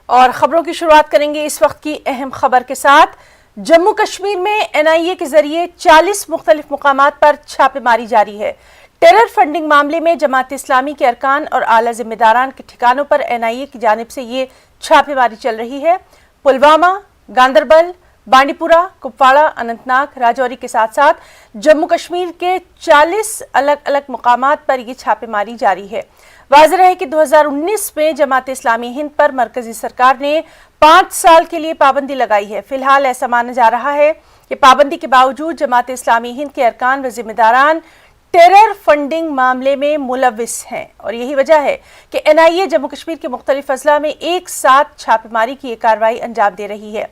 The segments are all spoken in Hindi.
और खबरों की शुरुआत करेंगे इस वक्त की अहम खबर के साथ। जम्मू कश्मीर में एनआईए के जरिए 40 मुख्तलिफ मुकामात पर छापेमारी जारी है। टेरर फंडिंग मामले में जमात इस्लामी के अरकान और आला जिम्मेदारान के ठिकानों पर एनआईए की जानिब से ये छापेमारी चल रही है। पुलवामा, गांदरबल, बांडीपुरा, कुपवाड़ा, अनंतनाग, राजौरी के साथ साथ जम्मू कश्मीर के 40 अलग अलग मुकामात पर यह छापेमारी जारी है। वाज़ेह है कि 2019 में जमात इस्लामी हिंद पर मरकजी सरकार ने 5 साल के लिए पाबंदी लगाई है। फिलहाल ऐसा माना जा रहा है कि पाबंदी के बावजूद जमात इस्लामी हिंद के अरकान व जिम्मेदारान टेरर फंडिंग मामले में मुलविस हैं और यही वजह है कि एनआईए जम्मू कश्मीर के मुख्तलिफ अजला में एक साथ छापेमारी की यह कार्रवाई अंजाम दे रही है।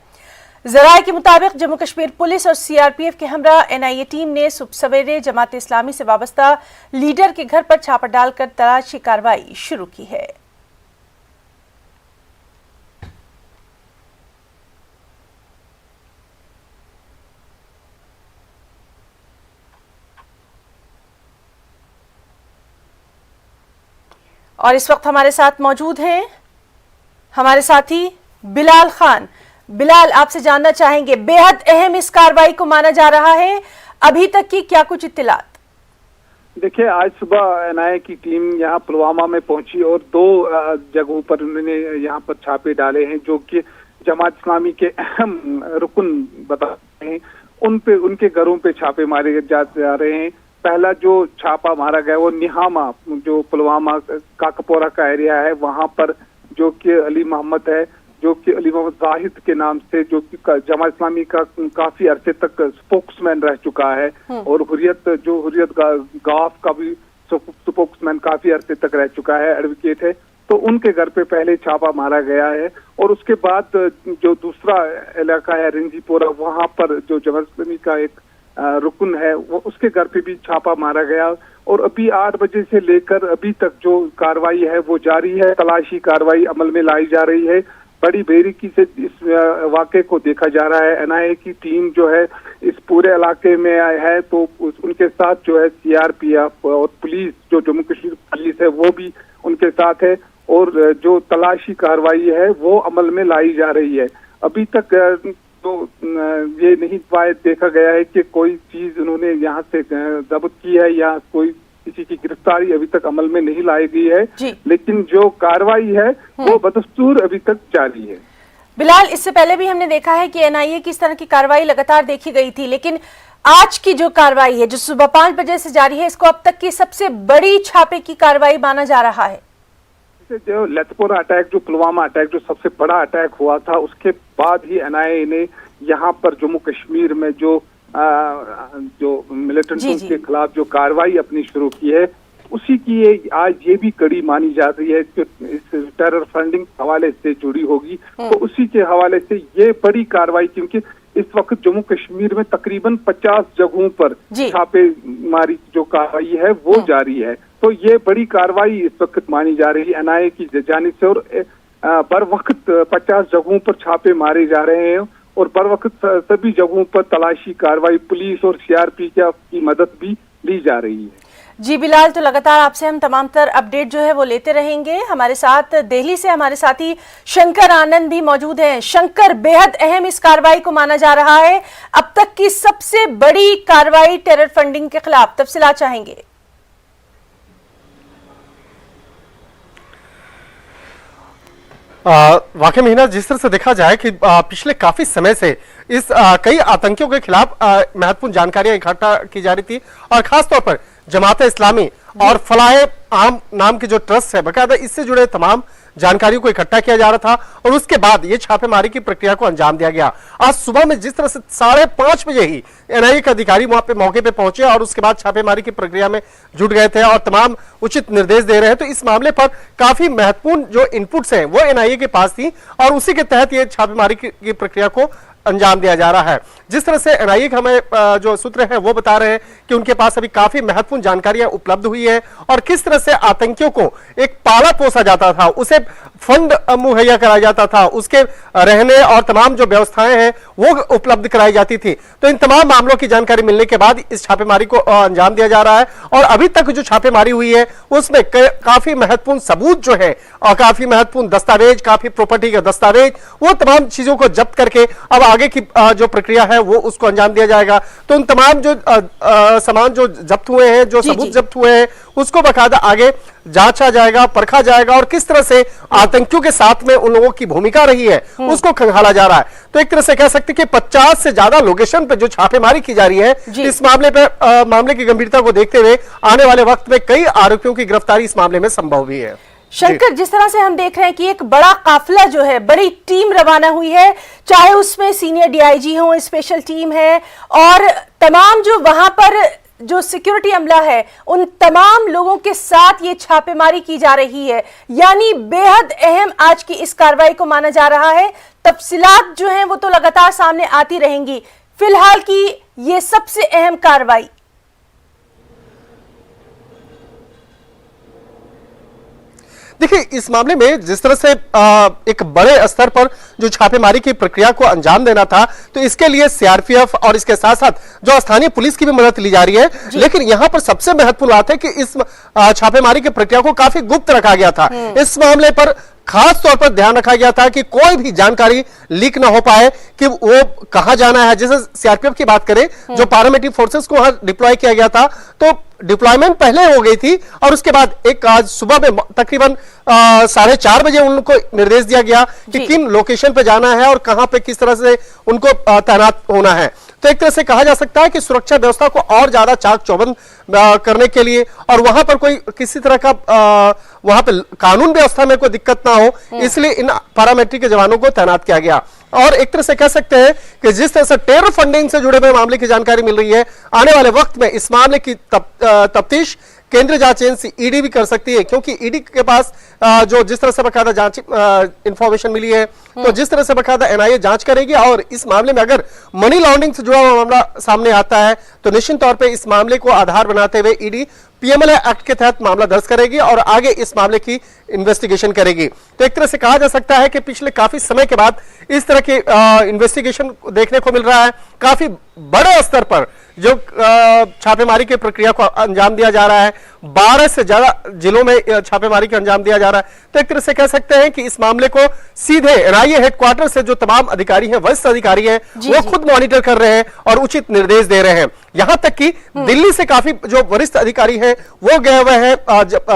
ज़राए के मुताबिक जम्मू कश्मीर पुलिस और सीआरपीएफ के हमरा एनआईए टीम ने सुबह सवेरे जमात इस्लामी से वाबस्ता लीडर के घर पर छापा डालकर तलाशी कार्रवाई शुरू की है। और इस वक्त हमारे साथ मौजूद हैं हमारे साथी बिलाल खान। बिलाल, आपसे जानना चाहेंगे, बेहद अहम इस कार्रवाई को माना जा रहा है, अभी तक की क्या कुछ इत्तिलात? देखिए, आज सुबह एनआईए की टीम यहाँ पुलवामा में पहुंची और 2 जगहों पर उन्होंने यहाँ पर छापे डाले हैं जो कि जमात इस्लामी के अहम रुकन बताते हैं। उनके घरों पे छापे मारे जा रहे हैं। पहला जो छापा मारा गया वो निहामा, जो पुलवामा काकपोरा का एरिया है, वहां पर जो कि अली मोहम्मद है, जो कि अली मोहम्मद जाहिद के नाम से, जो कि जमात इस्लामी का काफी अरसे तक स्पोक्समैन रह चुका है और हुर्रियत गाफ का भी स्पोक्समैन काफी अरसे तक रह चुका है, एडवोकेट है। तो उनके घर पे पहले छापा मारा गया है और उसके बाद जो दूसरा इलाका है रिंजीपोरा, वहां पर जो जमात इस्लामी का एक रुकन है, वो उसके घर पे भी छापा मारा गया और अभी 8 बजे से लेकर अभी तक जो कार्रवाई है वो जारी है। तलाशी कार्रवाई अमल में लाई जा रही है। बड़ी बेरीकी से इस वाक़े को देखा जा रहा है। एनआईए की टीम जो है इस पूरे इलाके में है, तो उनके साथ जो है सीआरपीएफ और पुलिस, जो जम्मू कश्मीर पुलिस है, वो भी उनके साथ है और जो तलाशी कार्रवाई है वो अमल में लाई जा रही है। अभी तक तो ये नहीं देखा गया है कि कोई चीज उन्होंने यहाँ से जब्त की है या कोई किसी की गिरफ्तारी अभी तक अमल में नहीं लाई गई है, लेकिन जो कार्रवाई है वो बदस्तूर अभी तक जारी है। बिलाल, इससे पहले भी हमने देखा है कि एनआईए की इस तरह की कार्रवाई लगातार देखी गई थी, लेकिन आज की जो कार्रवाई है जो सुबह 5 बजे से जारी है, इसको अब तक की सबसे बड़ी छापे की कार्रवाई माना जा रहा है। जो लतपोरा अटैक, जो पुलवामा अटैक, जो सबसे बड़ा अटैक हुआ था, उसके बाद ही एनआईए ने यहाँ पर जम्मू कश्मीर में जो मिलिटेंट्स के खिलाफ जो कार्रवाई अपनी शुरू की है, उसी की आज ये भी कड़ी मानी जा रही है कि इस टेरर फंडिंग हवाले से जुड़ी होगी। तो उसी के हवाले से ये बड़ी कार्रवाई, क्योंकि इस वक्त जम्मू कश्मीर में तकरीबन 50 जगहों पर छापेमारी जो कार्रवाई है वो जारी है। तो ये बड़ी कार्रवाई इस वक्त मानी जा रही है एनआईए की जानिब से और बर वक्त 50 जगहों पर छापे मारे जा रहे हैं और बर वक्त सभी जगहों पर तलाशी कार्रवाई पुलिस और सीआरपीएफ की मदद भी ली जा रही है। जी बिलाल, तो लगातार आपसे हम तमाम तर अपडेट जो है वो लेते रहेंगे। हमारे साथ दिल्ली से हमारे साथी शंकर आनंद भी मौजूद हैं। शंकर, बेहद अहम इस कार्रवाई को माना जा रहा है, अब तक की सबसे बड़ी कार्रवाई टेरर फंडिंग के खिलाफ, तफसीलात चाहेंगे। वाकई में ना, जिस तरह से देखा जाए कि पिछले काफी समय से इस कई आतंकियों के खिलाफ महत्वपूर्ण जानकारियां इकट्ठा की जा रही थी और खासतौर पर जमात इस्लामी और फलाह आम नाम के जो ट्रस्ट है, बकायदा इससे जुड़े तमाम जानकारियों को इकट्ठा किया जा रहा था और उसके बाद ये छापेमारी की प्रक्रिया को अंजाम दिया गया। आज सुबह में जिस तरह से 5:30 बजे ही एनआईए के अधिकारी वहां पे मौके पे पहुंचे और उसके बाद छापेमारी की प्रक्रिया में जुट गए थे और तमाम उचित निर्देश दे रहे हैं, तो इस मामले पर काफी महत्वपूर्ण जो इनपुट्स हैं वो एनआईए के पास थी और उसी के तहत ये छापेमारी की प्रक्रिया को अंजाम दिया जा रहा है। जिस तरह से एनआईए के हमें जो सूत्र हैं वो बता रहे हैं कि उनके पास अभी काफी महत्वपूर्ण जानकारियां उपलब्ध हुई है और किस तरह से आतंकियों को एक पाला पोसा जाता था, उसे फंड मुहैया कराया जाता था, उसके रहने और तमाम जो व्यवस्थाएं हैं वो उपलब्ध कराई जाती थी। तो इन तमाम मामलों की जानकारी मिलने के बाद इस छापेमारी को अंजाम दिया जा रहा है और अभी तक जो छापेमारी हुई है उसमें काफी महत्वपूर्ण सबूत जो है और काफी महत्वपूर्ण दस्तावेज, काफी प्रॉपर्टी के दस्तावेज, वो तमाम चीजों को जब्त करके अब आगे की जो प्रक्रिया है वो उसको अंजाम दिया जाएगा। तो उन तमाम जो सामान जो जब्त हुए हैं, जो सबूत जब्त हुए हैं, उसको बकायदा आगे जांचा जाएगा, परखा जाएगा और किस तरह से आतंकियों के साथ में उन लोगों की भूमिका रही है उसको खंगाला जा रहा है। तो एक तरह से कह सकते हैं कि 50 से ज्यादा लोकेशन पे जो छापेमारी की जा रही है, इस मामले की गंभीरता को देखते हुए आने वाले वक्त में कई आरोपियों की गिरफ्तारी इस मामले में संभव भी है। शंकर, जिस तरह से हम देख रहे हैं कि एक बड़ा काफिला जो है, बड़ी टीम रवाना हुई है, चाहे उसमें सीनियर डीआईजी हो, स्पेशल टीम है और तमाम जो वहां पर जो सिक्योरिटी अमला है, उन तमाम लोगों के साथ ये छापेमारी की जा रही है। यानी बेहद अहम आज की इस कार्रवाई को माना जा रहा है। तफसीलात जो हैं वो तो लगातार सामने आती रहेंगी। फिलहाल की ये सबसे अहम कार्रवाई। देखिए, इस मामले में जिस तरह से एक बड़े स्तर पर जो छापेमारी की प्रक्रिया को अंजाम देना था, तो इसके लिए सीआरपीएफ और इसके साथ साथ जो स्थानीय पुलिस की भी मदद ली जा रही है। लेकिन यहां पर सबसे महत्वपूर्ण बात है कि इस छापेमारी की प्रक्रिया को काफी गुप्त रखा गया था। इस मामले पर खास तौर पर ध्यान रखा गया था कि कोई भी जानकारी लीक ना हो पाए कि वो कहां जाना है। जैसे सीआरपीएफ की बात करें, जो पैरामिलिट्री फोर्सेस को वहां डिप्लॉय किया गया था, तो डिप्लॉयमेंट पहले हो गई थी और उसके बाद एक आज सुबह में तकरीबन 4:30 बजे उनको निर्देश दिया गया कि किन लोकेशन पे जाना है और कहां पे किस तरह से उनको तैनात होना है। तो एक तरह से कहा जा सकता है कि सुरक्षा व्यवस्था को और ज्यादा चाक चौबंद करने के लिए और वहां पर कोई किसी तरह का वहां पर कानून व्यवस्था में कोई दिक्कत ना हो, इसलिए इन पैरामिलिट्री के जवानों को तैनात किया गया। और एक तरह से कह सकते हैं कि जिस तरह से टेरर फंडिंग से जुड़े हुए मामले की जानकारी मिल रही है, आने वाले वक्त में इस मामले की तफ्तीश केंद्रीय जांच एजेंसी ईडी भी कर सकती है, क्योंकि ईडी के पास जो जिस तरह से बकायदा जांच इंफॉर्मेशन मिली है, तो जिस तरह से बकायदा एनआईए जांच करेगी और इस मामले में अगर मनी लॉन्ड्रिंग से जुड़ा हुआ मामला सामने आता है तो निश्चित तौर पे इस मामले को आधार बनाते हुए ईडी पीएमएलए एक्ट के तहत मामला दर्ज करेगी और आगे इस मामले की इन्वेस्टिगेशन करेगी। तो एक तरह से कहा जा सकता है कि पिछले काफी समय के बाद इस तरह की इन्वेस्टिगेशन देखने को मिल रहा है। काफी बड़े स्तर पर जो छापेमारी की प्रक्रिया को अंजाम दिया जा रहा है, 12 से ज्यादा जिलों में छापेमारी का अंजाम दिया जा रहा है। तो एक तरह से कह सकते हैं कि इस मामले को सीधे एनआईए हेडक्वार्टर से जो तमाम अधिकारी हैं, वरिष्ठ अधिकारी हैं, वो खुद मॉनिटर कर रहे हैं और उचित निर्देश दे रहे हैं। यहां तक कि दिल्ली से काफी जो वरिष्ठ अधिकारी हैं वो गए हुए हैं,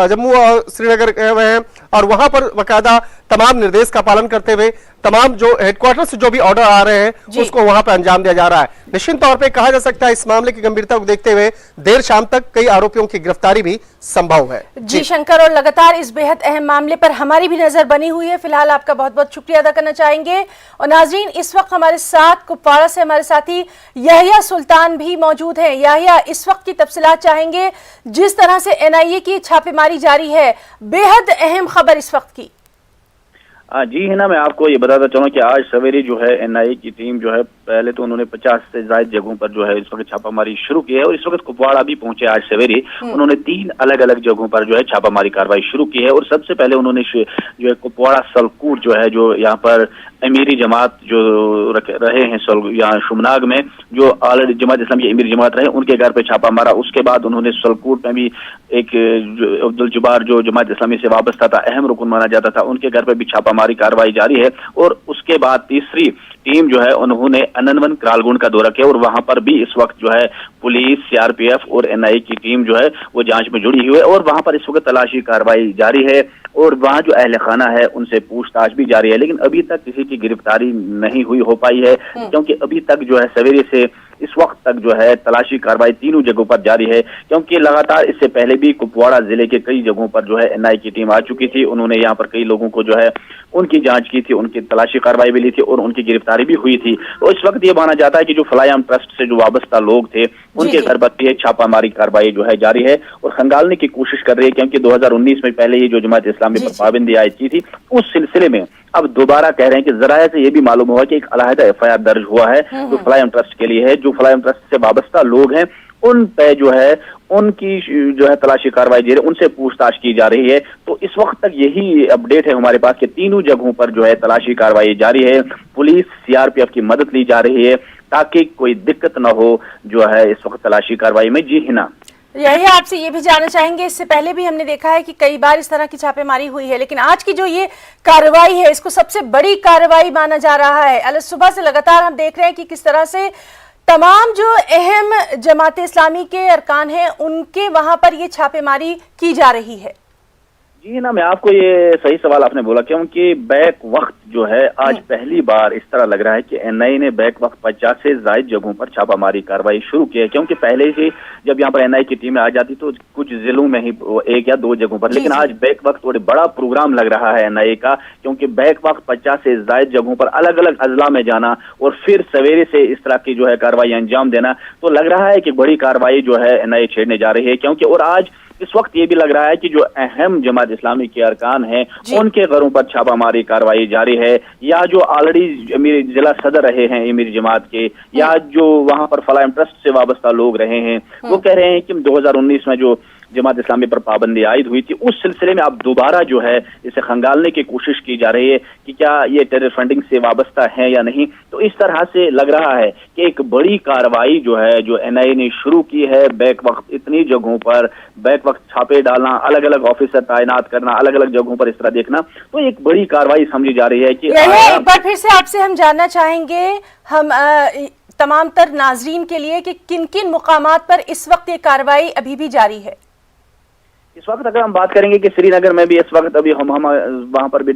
जम्मू और श्रीनगर गए हुए हैं और वहां पर बाकायदा तमाम निर्देश का पालन करते हुए तमाम जो हेडक्वार्टर से जो भी ऑर्डर आ रहे हैं उसको वहां पर अंजाम दिया जा रहा है। निश्चित तौर पे कहा जा सकता है इस मामले की गंभीरता को देखते हुए देर शाम तक कई आरोपियों की गिरफ्तारी भी संभव है। जी शंकर, और लगातार इस बेहद अहम मामले पर हमारी भी नजर बनी हुई है। फिलहाल आपका बहुत बहुत शुक्रिया अदा करना चाहेंगे। और नाजरीन, इस वक्त हमारे साथ कुपवाड़ा से हमारे साथी याहिया सुल्तान भी मौजूद हैं। याहिया, इस वक्त की तफसीलात चाहेंगे। जिस तरह से एनआईए की छापेमारी जारी है, बेहद अहम खबर इस वक्त की। जी है ना, मैं आपको ये बताता चलूं कि आज सवेरे जो है एनआईए की टीम जो है, पहले तो उन्होंने 50 से ज्यादा जगहों पर जो है इस वक्त छापामारी शुरू की है और इस वक्त कुपवाड़ा भी पहुंचे। आज सवेरे उन्होंने 3 अलग अलग जगहों पर जो है छापामारी कार्रवाई शुरू की है और सबसे पहले उन्होंने जो है कुपवाड़ा सलकूट जो है, जो यहाँ पर अमीरी जमात जो रहे हैं यहाँ शुमनाग में, जो ऑलरेडी जमात इस्लामी अमीरी जमात रहे, उनके घर पे छापा मारा। उसके बाद उन्होंने सलकूट में भी एक अब्दुल जब्बार जो जमात इस्लामी से वाबस्ता था, अहम रुकन माना जाता था, उनके घर पे भी छापामारी कार्रवाई जारी है। और उसके बाद तीसरी टीम जो है उन्होंने अननवन क्रालगुंड का दौरा किया और वहां पर भी इस वक्त जो है पुलिस, सीआरपीएफ और एनआईए की टीम जो है वो जांच में जुड़ी हुई है और वहां पर इस वक्त तलाशी कार्रवाई जारी है और वहां जो अहले खाना है उनसे पूछताछ भी जारी है। लेकिन अभी तक किसी की गिरफ्तारी नहीं हो पाई है, क्योंकि अभी तक जो है सवेरे से इस वक्त तक जो है तलाशी कार्रवाई तीनों जगहों पर जारी है, क्योंकि लगातार इससे पहले भी कुपवाड़ा जिले के कई जगहों पर जो है एनआईए की टीम आ चुकी थी। उन्होंने यहाँ पर कई लोगों को जो है उनकी जांच की थी, उनकी तलाशी कार्रवाई भी ली थी और उनकी गिरफ्तारी भी हुई थी। तो इस वक्त ये माना जाता है कि जो फलायाम ट्रस्ट से जो वाबस्ता लोग थे उनके घर पर भी छापामारी कार्रवाई जो है जारी है और खंगालने की कोशिश कर रही है, क्योंकि 2019 में पहले ही जो जमात इस्लामी पर पाबंदी आयद की थी, उस सिलसिले में अब दोबारा कह रहे हैं कि जराये से ये भी मालूम हुआ कि एक अलहदा FIR दर्ज हुआ है जो फलाह ट्रस्ट के लिए है। जो फलाह ट्रस्ट से वाबस्ता लोग हैं उन पे जो है उनकी जो है तलाशी कार्रवाई जारी, उनसे पूछताछ की जा रही है। तो इस वक्त तक यही अपडेट है हमारे पास कि तीनों जगहों पर जो है तलाशी कार्रवाई जारी है। पुलिस CRPF की मदद ली जा रही है ताकि कोई दिक्कत न हो जो है इस वक्त तलाशी कार्रवाई में। जी हिना, यही आपसे ये भी जानना चाहेंगे, इससे पहले भी हमने देखा है कि कई बार इस तरह की छापेमारी हुई है, लेकिन आज की जो ये कार्रवाई है इसको सबसे बड़ी कार्रवाई माना जा रहा है। अल सुबह से लगातार हम देख रहे हैं कि किस तरह से तमाम जो अहम जमात इस्लामी के अरकान हैं उनके वहां पर ये छापेमारी की जा रही है। जी ना, मैं आपको ये सही सवाल आपने बोला, क्योंकि बैक वक्त जो है आज पहली बार इस तरह लग रहा है कि NIA ने बैक वक्त 50 से ज्यादा जगहों पर छापामारी कार्रवाई शुरू की है। क्योंकि पहले से जब यहाँ पर NIA की टीमें आ जाती तो कुछ जिलों में ही 1 या 2 जगहों पर, लेकिन आज बैक वक्त थोड़े बड़ा प्रोग्राम लग रहा है NIA का, क्योंकि बैक वक्त 50 से ज्यादा जगहों पर अलग अलग अजला में जाना और फिर सवेरे से इस तरह की जो है कार्रवाई अंजाम देना, तो लग रहा है कि बड़ी कार्रवाई जो है NIA छेड़ने जा रही है। क्योंकि और आज इस वक्त ये भी लग रहा है कि जो अहम जमात इस्लामी के अरकान हैं उनके घरों पर छापामारी कार्रवाई जारी है, या जो ऑलरेडी अमीर जिला सदर रहे हैं अमीर जमात के, या जो वहां पर फलाह ट्रस्ट से वाबस्ता लोग रहे हैं, वो कह रहे हैं कि 2019 में जो जमात इस्लामी पर पाबंदी आयद हुई थी उस सिलसिले में अब दोबारा जो है इसे खंगालने की कोशिश की जा रही है कि क्या ये टेरर फंडिंग से वाबस्ता है या नहीं। तो इस तरह से लग रहा है कि एक बड़ी कार्रवाई जो है जो NIA ने शुरू की है बैक वक्त इतनी जगहों पर, बैक वक्त छापे डालना, अलग अलग ऑफिसर तैनात करना, अलग अलग जगहों पर इस तरह देखना, तो एक बड़ी कार्रवाई समझी जा रही है कि एक बार फिर से आपसे हम जानना चाहेंगे हम तमाम तर नाजरीन के लिए कि किन किन मुकामात पर इस वक्त ये कार्रवाई अभी भी जारी है। इस वक्त अगर हम बात करेंगे कि श्रीनगर में भी इस वक्त अभी हम वहां पर भी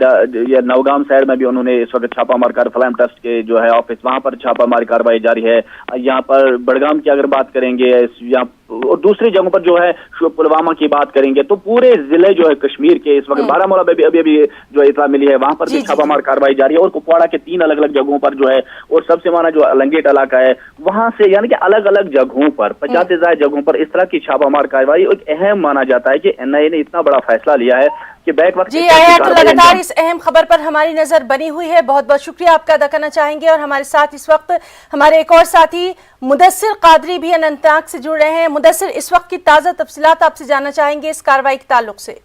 या नवगाम शहर में भी उन्होंने इस वक्त छापामार फलाह ट्रस्ट के जो है ऑफिस, वहां पर छापामार कार्रवाई जारी है। यहाँ पर बड़गाम की अगर बात करेंगे यहाँ और दूसरी जगहों पर जो है पुलवामा की बात करेंगे तो पूरे जिले जो है कश्मीर के इस वक्त बारामूला में भी अभी जो इतला मिली है वहां पर भी छापामार कार्रवाई जारी है, और कुपवाड़ा के 3 अलग अलग जगहों पर जो है, और सबसे माना जो अलंगेट इलाका है वहां से, यानी कि अलग अलग जगहों पर 50 से ज्यादा जगहों पर इस तरह की छापामार कार्रवाई एक अहम माना जाता है कि NIA ने इतना बड़ा फैसला लिया है कि बैक वक्त। जी आया, तो लगातार इस अहम खबर पर हमारी नजर बनी हुई है। बहुत बहुत शुक्रिया आपका अदा करना चाहेंगे। और हमारे साथ इस वक्त हमारे एक और साथी मुदस्सिर कादरी भी अनंतनाग से जुड़ रहे हैं। मुदस्सिर, इस वक्त की ताजा तफसीलात आपसे जानना चाहेंगे इस कार्रवाई के ताल्लुक से।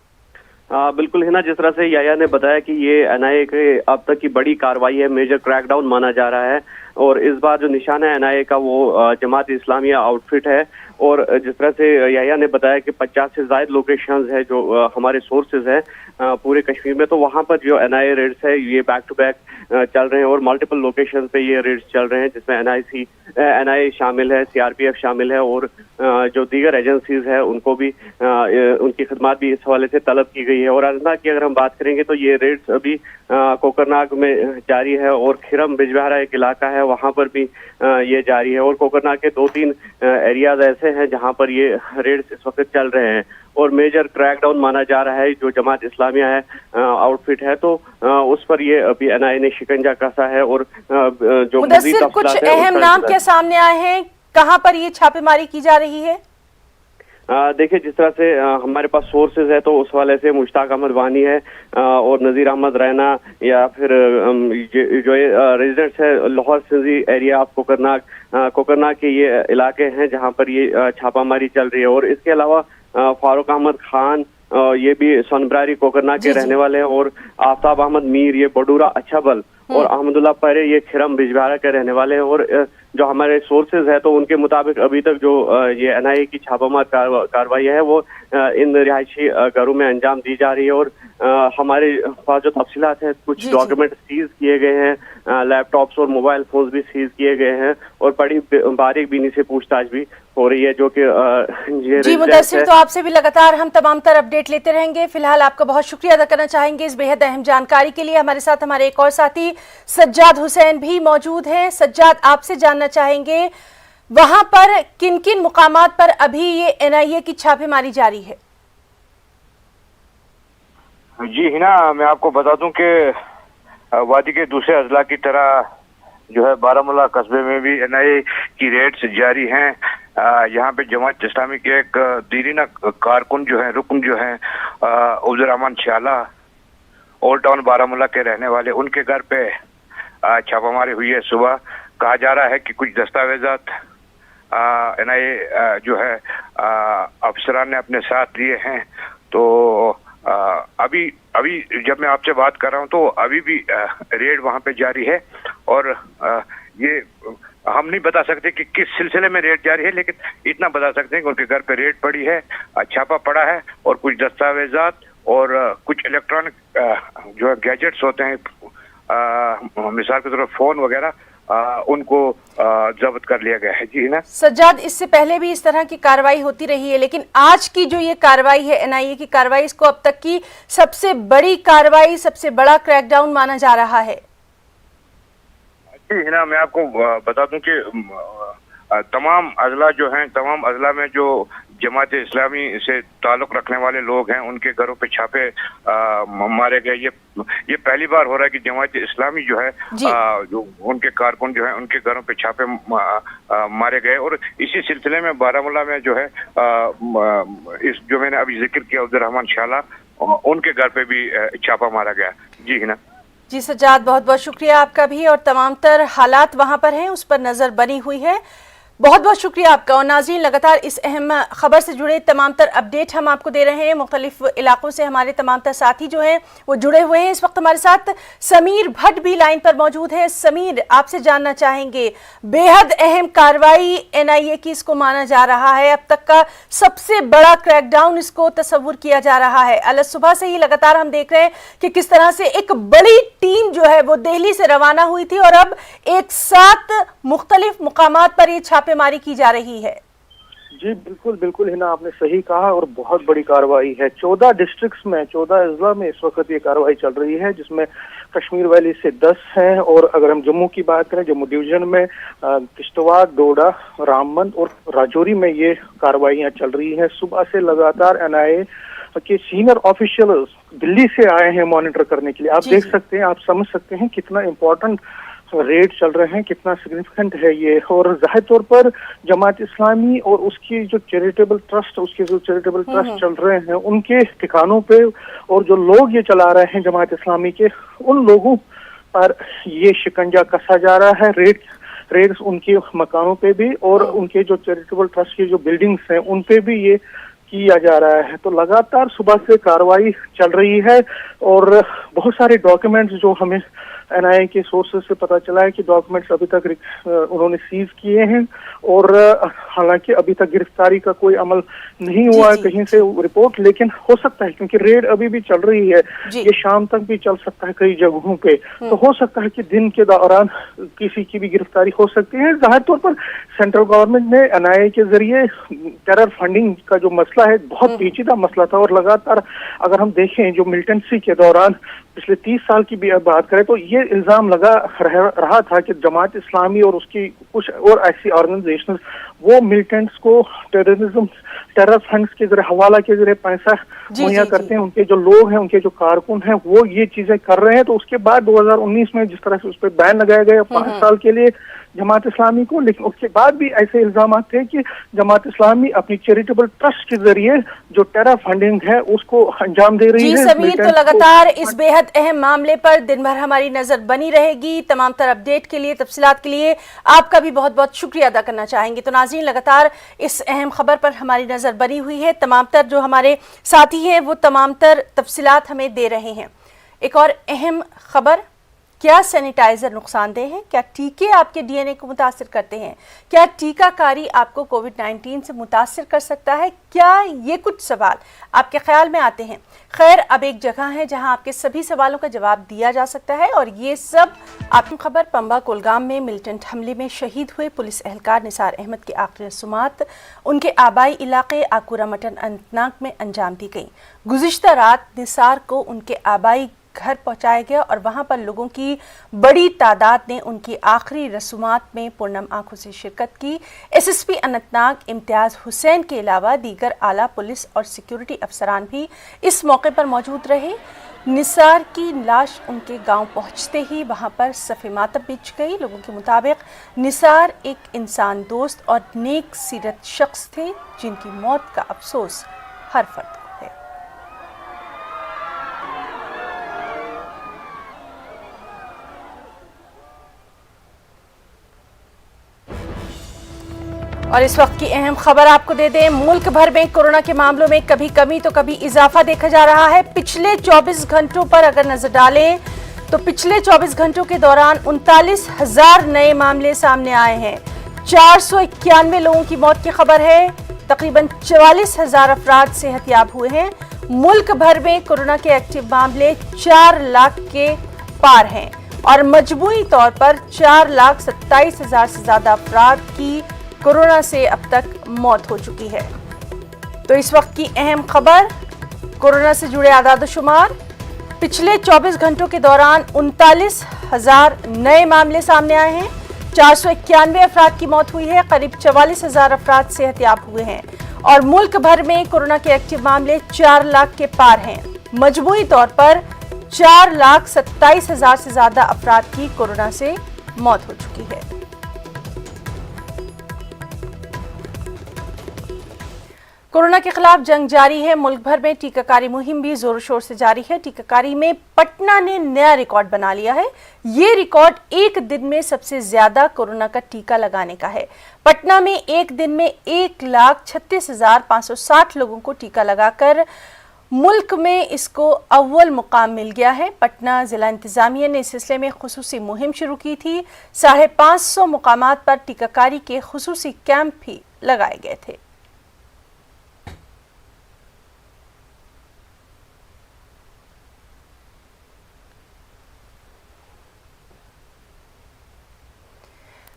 बिल्कुल हिना, जिस तरह से याया ने बताया कि ये NIA के अब तक की बड़ी कार्रवाई है, मेजर क्रैकडाउन माना जा रहा है, और इस बार जो निशान है NIA का वो जमात इस्लामिया आउटफिट है। और जिस तरह से याया ने बताया कि 50 से ज्यादा लोकेशंस है जो हमारे सोर्सेज है पूरे कश्मीर में, तो वहां पर जो NIA रेड्स है ये बैक टू बैक चल रहे हैं और मल्टीपल लोकेशन पे ये रेड्स चल रहे हैं, जिसमें NIA शामिल है, CRPF शामिल है, और जो दीगर एजेंसीज है उनको भी उनकी खदमात भी इस हवाले से तलब की गई है। और अनंतनाग की अगर हम बात करेंगे तो ये रेड्स अभी कोकरनाग में जारी है, और खिरम बिजबहरा एक इलाका है वहां पर भी ये जारी है, और कोकरनाग के 2-3 एरियाज ऐसे हैं जहां पर ये रेड्स इस वक्त चल रहे हैं। और मेजर क्रैकडाउन माना जा रहा है जो जमात इस्लामिया है आउटफिट है, तो उस पर ये अभी NIA ने शिकंजा कसा है। और जो मुदस्सिर, कुछ अहम नाम क्या सामने आए हैं, कहां पर ये छापेमारी की जा रही है? देखिए, जिस तरह से हमारे पास सोर्सेज है तो उस वाले से मुश्ताक अहमद वानी है और नजीर अहमद रैना, या फिर जो रेजिडेंट्स है लाहौर सिंधी एरिया ऑफ कोकरनाग के ये इलाके हैं जहां पर ये छापामारी चल रही है। और इसके अलावा फारूक अहमद खान ये भी सोनबरारी कोकरनाग के रहने वाले हैं, और आफ्ताब अहमद मीर ये बडूरा अच्छाबल, और अहमदुल्लाह परे ये खिरम बिजबहरा के रहने वाले हैं। और जो हमारे सोर्सेज है तो उनके मुताबिक अभी तक जो ये NIA की छापामार कार्रवाई है वो इन रिहायशी घरों में अंजाम दी जा रही है। और हमारे पास जो तफसीलात है, कुछ डॉक्यूमेंट सीज किए गए हैं, लैपटॉप्स और मोबाइल फोन भी सीज किए गए हैं, और बड़ी बारीक बीनी से पूछताछ भी हो रही है, जो कि जी मुदस्सिर, तो आपसे भी लगातार हम तमाम तर अपडेट लेते रहेंगे। फिलहाल आपका बहुत शुक्रिया अदा करना चाहेंगे इस बेहद अहम जानकारी के लिए। हमारे साथ हमारे एक और साथी सज्जाद हुसैन भी मौजूद हैं। सज्जाद, आपसे जानना चाहेंगे वहां पर किन किन मुकामात पर अभी ये NIA की छापेमारी जारी है? जी हिना, मैं आपको बता दूं कि वादी के दूसरे अजला की तरह जो है बारामूला कस्बे में भी NIA की रेड्स जारी हैं। यहाँ पे जमात इस्लामी के एक दीरीना कारकुन जो है, रुकन जो है, अब्दुर्रहमान शाला ओल्ड टाउन बारामूला के रहने वाले, उनके घर पे छापामारी हुई है। सुबह कहा जा रहा है कि कुछ दस्तावेजात NIA जो है अफसरान ने अपने साथ लिए हैं। तो अभी जब मैं आपसे बात कर रहा हूं तो अभी भी रेड वहां पे जारी है, और ये हम नहीं बता सकते कि किस सिलसिले में रेड जारी है, लेकिन इतना बता सकते हैं कि उनके घर पे रेड पड़ी है, छापा पड़ा है, और कुछ दस्तावेजात और कुछ इलेक्ट्रॉनिक जो है गैजेट्स होते हैं, मिसाल के तौर पर फोन वगैरह, उनको जब्त कर लिया गया है। जी ना सज्जाद, इससे पहले भी इस तरह की कार्रवाई होती रही है, लेकिन आज की जो ये कार्रवाई है NIA की कार्रवाई, इसको अब तक की सबसे बड़ी कार्रवाई, सबसे बड़ा क्रैकडाउन माना जा रहा है। जी हिना, मैं आपको बता दूं कि तमाम अजला में जो जमात इस्लामी से ताल्लुक रखने वाले लोग हैं, उनके घरों पे छापे मारे गए। ये पहली बार हो रहा है कि जमात इस्लामी जो है जो उनके कारकुन जो है उनके घरों पे छापे मारे गए। और इसी सिलसिले में बारामूला में जो है इस जो मैंने अभी जिक्र किया अब्दुर्रहमान शाला, उनके घर पे भी छापा मारा गया। जी हिना। जी सज्जाद, बहुत बहुत शुक्रिया आपका भी, और तमाम तर हालात वहां पर हैं उस पर नजर बनी हुई है। बहुत बहुत शुक्रिया आपका। और नाज़रीन, लगातार इस अहम खबर से जुड़े तमाम तर अपडेट हम आपको दे रहे हैं। मुख्तलिफ इलाकों से हमारे तमाम तर साथी जो हैं वो जुड़े हुए हैं। इस वक्त हमारे साथ समीर भट्ट भी लाइन पर मौजूद है। समीर, आपसे जानना चाहेंगे, बेहद अहम कार्रवाई NIA की इसको माना जा रहा है, अब तक का सबसे बड़ा क्रैकडाउन इसको तस्वुर किया जा रहा है। अल सुबह से ही लगातार हम देख रहे हैं कि किस तरह से एक बड़ी टीम जो है वो दिल्ली से रवाना हुई थी, और अब एक साथ मुख्तलिफ मुकामात पर ये छापेमारी की जा रही है। जी बिल्कुल हिना, आपने सही कहा, और बहुत बड़ी कार्रवाई है। 14 डिस्ट्रिक्ट्स में, 14 अजला में इस वक्त ये कार्रवाई चल रही है, जिसमें कश्मीर वैली से 10 हैं, और अगर हम जम्मू की बात करें, जम्मू डिवीजन में किश्तवाड़, डोडा, रामबन और राजौरी में ये कार्रवाइयां चल रही हैं। सुबह से लगातार NIA के सीनियर ऑफिशियल्स दिल्ली से आए हैं मॉनिटर करने के लिए। आप देख सकते हैं, आप समझ सकते हैं कितना इम्पोर्टेंट रेड चल रहे हैं, कितना सिग्निफिकेंट है ये। और जाहिर तौर पर जमात इस्लामी और उसकी जो चैरिटेबल ट्रस्ट चल रहे हैं, उनके ठिकानों पे और जो लोग ये चला रहे हैं जमात इस्लामी के, उन लोगों पर ये शिकंजा कसा जा रहा है। रेड्स उनके मकानों पे भी, और उनके जो चैरिटेबल ट्रस्ट की जो बिल्डिंग्स हैं उन पे भी ये किया जा रहा है। तो लगातार सुबह से कार्रवाई चल रही है, और बहुत सारे डॉक्यूमेंट्स जो हमें NIA के सोर्सेज से पता चला है कि डॉक्यूमेंट्स अभी तक उन्होंने सीज किए हैं, और हालांकि अभी तक गिरफ्तारी का कोई अमल नहीं हुआ है कहीं से रिपोर्ट, लेकिन हो सकता है, क्योंकि रेड अभी भी चल रही है, ये शाम तक भी चल सकता है कई जगहों पे, तो हो सकता है कि दिन के दौरान किसी की भी गिरफ्तारी हो सकती है। जाहिर तौर पर सेंट्रल गवर्नमेंट ने NIA के जरिए टेरर फंडिंग का जो मसला है, बहुत पेचीदा मसला था, और लगातार अगर हम देखें जो मिलिटेंसी के दौरान पिछले 30 साल की भी बात करें तो ये इल्जाम लगा रहा था कि जमात इस्लामी और उसकी कुछ और ऐसी ऑर्गेनाइजेशन वो मिलिटेंट्स को टेरर फंड्स के जरिए, हवाला के जरिए पैसा मुहैया करते हैं। उनके जो लोग हैं, उनके जो कारकुन हैं, वो ये चीजें कर रहे हैं। तो उसके बाद 2019 में जिस तरह से उस पर बैन लगाया गया 5 साल के लिए जमात इस्लामी को, लेकिन उसके बाद भी ऐसे इल्जाम थे कि जमात इस्लामी अपनी चैरिटेबल ट्रस्ट के जरिए जो टेरर फंडिंग है उसको अंजाम दे रही है। जी समीर, तो लगातार इस बेहद अहम मामले पर दिन भर हमारी नजर बनी रहेगी। तमाम तर अपडेट के लिए, तफसीलात के लिए आपका भी बहुत बहुत शुक्रिया अदा करना चाहेंगे। तो नाज़रीन, लगातार इस अहम खबर पर हमारी नजर बनी हुई है। तमाम तर जो हमारे साथी हैं वो तमाम तर तफसीलात हमें दे रहे हैं। एक और अहम खबर, क्या सैनिटाइजर नुकसानदेह है? क्या टीके आपके DNA को मुतासिर करते हैं? क्या टीकाकारी आपको कोविड-19 से मुतासिर कर सकता है? क्या ये कुछ सवाल आपके ख्याल में आते हैं? खैर, अब एक जगह है जहां आपके सभी सवालों का जवाब दिया जा सकता है, और ये सब आपकी खबर पंबा कोलगाम में मिलिटेंट हमले में शहीद हुए पुलिस एहलकार निसार अहमद की आखिरी रसूमात उनके आबाई इलाके आकुरा मटन अनंतनाग में अंजाम दी गई। गुज़िश्ता रात निसार को उनके आबाई घर पहुंचाया गया, और वहां पर लोगों की बड़ी तादाद ने उनकी आखिरी रसूमात में पूर्णम आंखों से शिरकत की। SSP अनंतनाग इम्तियाज हुसैन के अलावा दीगर आला पुलिस और सिक्योरिटी अफसरान भी इस मौके पर मौजूद रहे। निसार की लाश उनके गांव पहुंचते ही वहां पर सफ़े मातम बिछ गई। लोगों के मुताबिक निसार एक इंसान दोस्त और नेक सीरत शख्स थे, जिनकी मौत का अफसोस हर फर्द को है। और इस वक्त की अहम खबर आपको दे दें, मुल्क भर में कोरोना के मामलों में कभी कमी तो कभी इजाफा देखा जा रहा है। पिछले 24 घंटों पर अगर नजर डालें तो पिछले 24 घंटों के दौरान 39,000 नए मामले सामने आए हैं। 491 लोगों की मौत की खबर है। तकरीबन 44,000 अफराद सेहतयाब हुए हैं। मुल्क भर में कोरोना के एक्टिव मामले 4 लाख के पार हैं और मजमूई तौर पर 4,27,000 से ज्यादा अफराद की कोरोना से अब तक मौत हो चुकी है। तो इस वक्त की अहम खबर, कोरोना से जुड़े आदाद-ओ-शुमार। पिछले 24 घंटों के दौरान 39,000 नए मामले सामने आए हैं। 491 अफराद की मौत हुई है। करीब 44,000 अफराद सेहतयाब हुए हैं और मुल्क भर में कोरोना के एक्टिव मामले 4 लाख के पार हैं। मजमूई तौर पर 4,27,000 से ज्यादा अफराद की कोरोना से मौत हो चुकी है। कोरोना के खिलाफ जंग जारी है। मुल्क भर में टीकाकारी मुहिम भी जोर शोर से जारी है। टीकाकारी में पटना ने नया रिकॉर्ड बना लिया है। ये रिकॉर्ड एक दिन में सबसे ज्यादा कोरोना का टीका लगाने का है। पटना में एक दिन में 1,36,560 लोगों को टीका लगाकर मुल्क में इसको अव्वल मुकाम मिल गया है। पटना जिला इंतजामिया ने इस सिलसिले में खुसूसी मुहिम शुरू की थी। 550 मुकामात पर टीकाकारी के खुसूसी कैंप भी लगाए गए थे।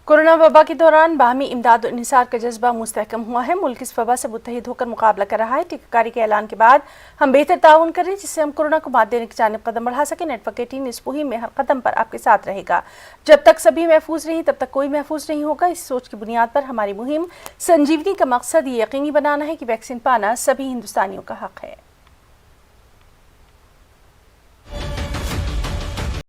कोरोना वबा के दौरान बाहमी इमदाद और इंसार का जज्बा मुस्तहकम हुआ है। मुल्क इस वबा से मुत्तहिद होकर मुकाबला कर रहा है। टीकाकारी के ऐलान के बाद हम बेहतर ताउन करें जिससे हम कोरोना को मात देने की जानिब कदम बढ़ा सकें। नेटवर्क 18 इस मुहिम में हर कदम पर आपके साथ रहेगा। जब तक सभी महफूज रहीं तब तक कोई महफूज नहीं होगा। इस सोच की बुनियाद पर हमारी मुहिम संजीवनी का मकसद ये यकीनी बनाना है कि वैक्सीन पाना सभी हिंदुस्तानियों का हक है।